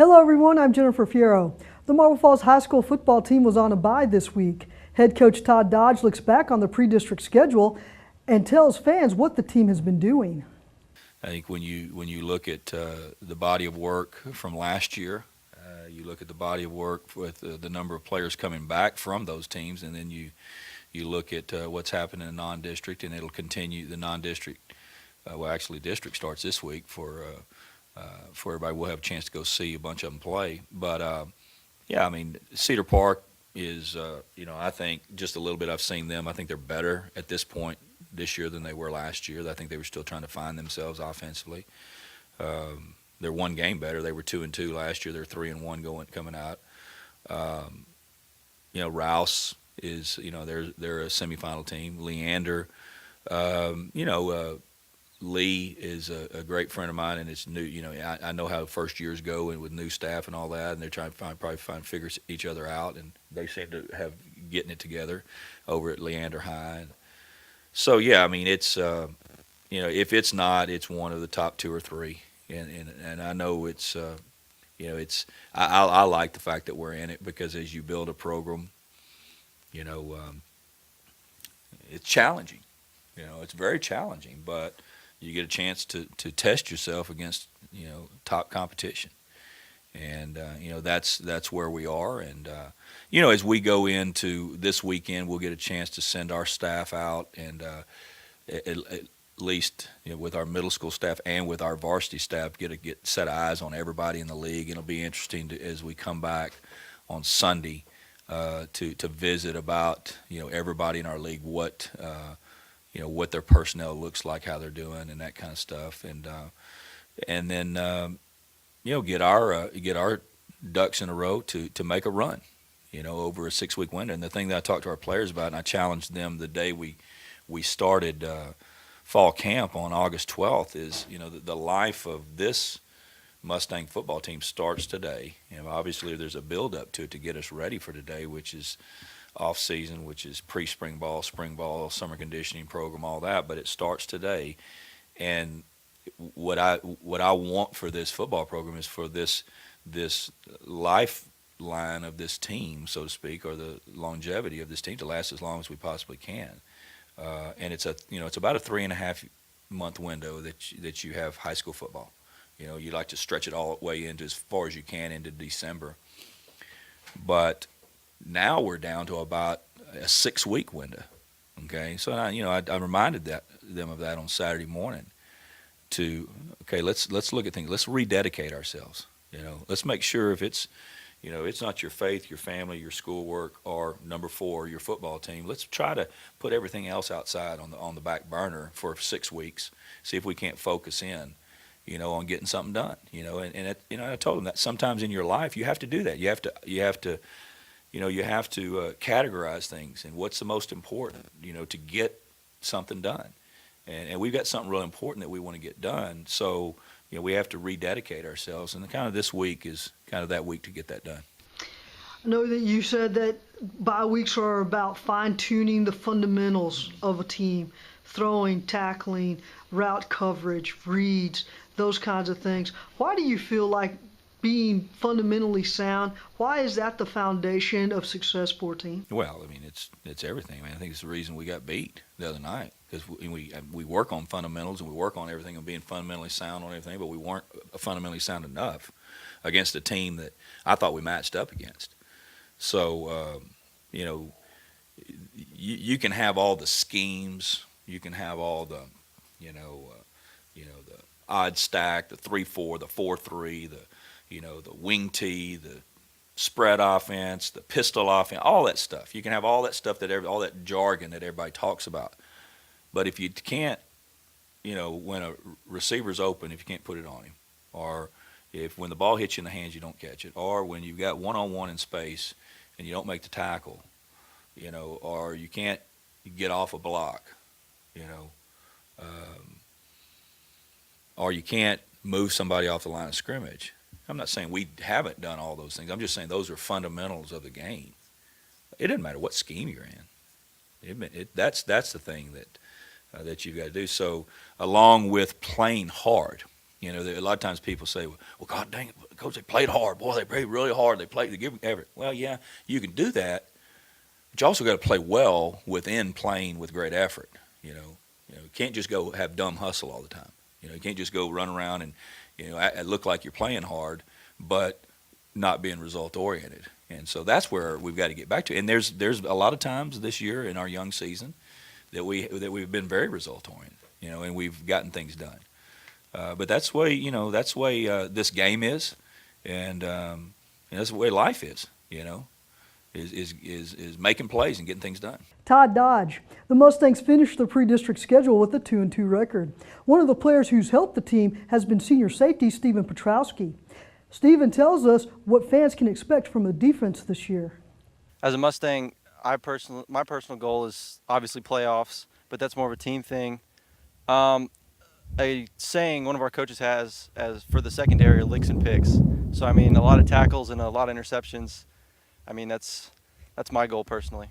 Hello everyone, I'm Jennifer Fierro. The Marble Falls High School football team was on a bye this week. Head coach Todd Dodge looks back on the pre-district schedule and tells fans what the team has been doing. I think when you look at the body of work from last year, you look at the body of work with the number of players coming back from those teams, and then you look at what's happened in the non-district, and it'll continue. The non-district, district starts this week for everybody. We'll have a chance to go see a bunch of them play. But yeah, I mean, Cedar Park is, I think just a little bit I've seen them. I think they're better at this point this year than they were last year. I think they were still trying to find themselves offensively. They're one game better. They were 2-2 last year. They're 3-1 coming out. Rouse is, they're a semifinal team. Leander, Lee is a great friend of mine, and it's new. I know how first years go, and with new staff and all that, and they're trying to figure each other out, and they seem to have getting it together over at Leander High. So yeah, I mean it's if it's not, it's one of the top two or three, and I know it's I like the fact that we're in it, because as you build a program, it's challenging. It's very challenging, but you get a chance to test yourself against top competition, and that's where we are. And as we go into this weekend, we'll get a chance to send our staff out, and at least with our middle school staff and with our varsity staff, get set of eyes on everybody in the league. It'll be interesting as we come back on Sunday to visit about everybody in our league, what their personnel looks like, how they're doing, and that kind of stuff, and then get our ducks in a row to make a run, over a 6-week window. And the thing that I talked to our players about, and I challenged them the day we started fall camp on August 12th, is the life of this Mustang football team starts today. Obviously there's a build up to it to get us ready for today, which is off season, which is pre-spring ball, spring ball, summer conditioning program, all that, but it starts today. And what I want for this football program is for this lifeline of this team, so to speak, or the longevity of this team to last as long as we possibly can. And it's about a 3.5 month window that you have high school football. You like to stretch it all the way into as far as you can into December, but now we're down to about a 6-week window. Okay, so I reminded them of that on Saturday morning. Let's look at things. Let's rededicate ourselves. Let's make sure if it's it's not your faith, your family, your schoolwork, or number 4, your football team. Let's try to put everything else outside on the back burner for 6 weeks. See if we can't focus in, on getting something done. I told them that sometimes in your life you have to do that. You have to categorize things, and what's the most important, to get something done. And we've got something really important that we want to get done. So, we have to rededicate ourselves, and kind of this week is kind of that week to get that done. I know that you said that bye weeks are about fine-tuning the fundamentals of a team, throwing, tackling, route coverage, reads, those kinds of things. Why do you feel like being fundamentally sound, why is that the foundation of success for a team? Well, I mean, it's everything. I think it's the reason we got beat the other night, because we work on fundamentals, and we work on everything and being fundamentally sound on everything, but we weren't fundamentally sound enough against a team that I thought we matched up against. So, you can have all the schemes, you can have all the, the odd stack, the 3-4, the 4-3, the wing tee, the spread offense, the pistol offense, all that stuff. You can have all that stuff all that jargon that everybody talks about. But if you can't, when a receiver's open, if you can't put it on him, or when the ball hits you in the hands, you don't catch it, or when you've got one-on-one in space and you don't make the tackle, or you can't get off a block, or you can't move somebody off the line of scrimmage. I'm not saying we haven't done all those things. I'm just saying those are fundamentals of the game. It doesn't matter what scheme you're in. That's the thing that you've got to do. So along with playing hard, a lot of times people say, well, God dang it, Coach, they played hard. Boy, they played really hard. They give effort. Well, yeah, you can do that, but you also got to play well within playing with great effort. You can't just go have dumb hustle all the time. You can't just go run around and, look like you're playing hard, but not being result oriented. And so that's where we've got to get back to. And there's a lot of times this year in our young season that we've been very result oriented, and we've gotten things done. But that's the way this game is, and that's the way life is. Is making plays and getting things done. Todd Dodge. The Mustangs finished their pre-district schedule with a 2-2 record. One of the players who's helped the team has been senior safety Steven Petrosky. Steven tells us what fans can expect from the defense this year. As a Mustang, my personal goal is obviously playoffs, but that's more of a team thing. A saying one of our coaches has as for the secondary, licks and picks. So I mean, a lot of tackles and a lot of interceptions. I mean, that's my goal personally.